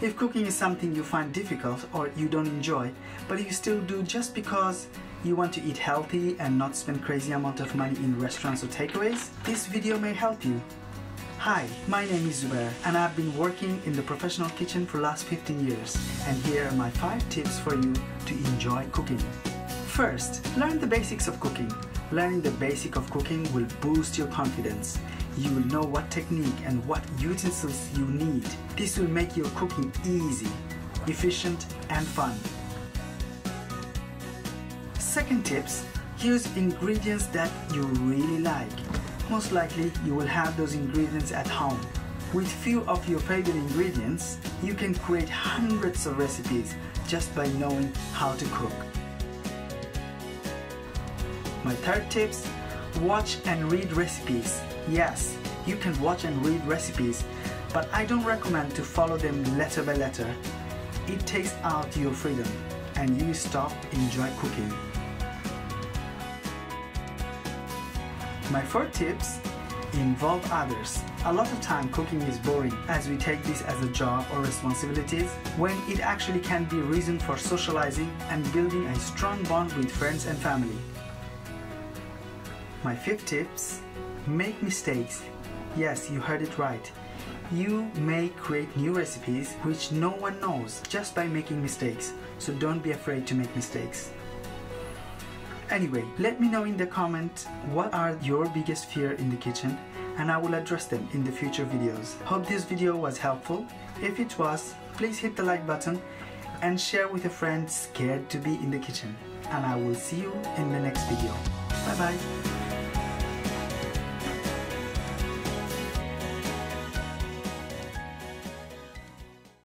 If cooking is something you find difficult or you don't enjoy, but you still do just because you want to eat healthy and not spend crazy amount of money in restaurants or takeaways, this video may help you. Hi, my name is Zobaer and I've been working in the professional kitchen for the last 15 years, and here are my 5 tips for you to enjoy cooking. First, learn the basics of cooking. Learning the basic of cooking will boost your confidence. You will know what technique and what utensils you need. This will make your cooking easy, efficient and fun. Second tips, use ingredients that you really like. Most likely you will have those ingredients at home. With few of your favorite ingredients, you can create hundreds of recipes just by knowing how to cook. My third tips, watch and read recipes. Yes, you can watch and read recipes, but I don't recommend to follow them letter by letter. It takes out your freedom and you stop enjoying cooking. My fourth tips, involve others. A lot of time cooking is boring as we take this as a job or responsibilities, when it actually can be a reason for socializing and building a strong bond with friends and family. My fifth tips, make mistakes. Yes, you heard it right. You may create new recipes which no one knows just by making mistakes, so don't be afraid to make mistakes. Anyway, let me know in the comment what are your biggest fear in the kitchen, and I will address them in the future videos. Hope this video was helpful. If it was, please hit the like button and share with a friend scared to be in the kitchen. And I will see you in the next video. Bye bye.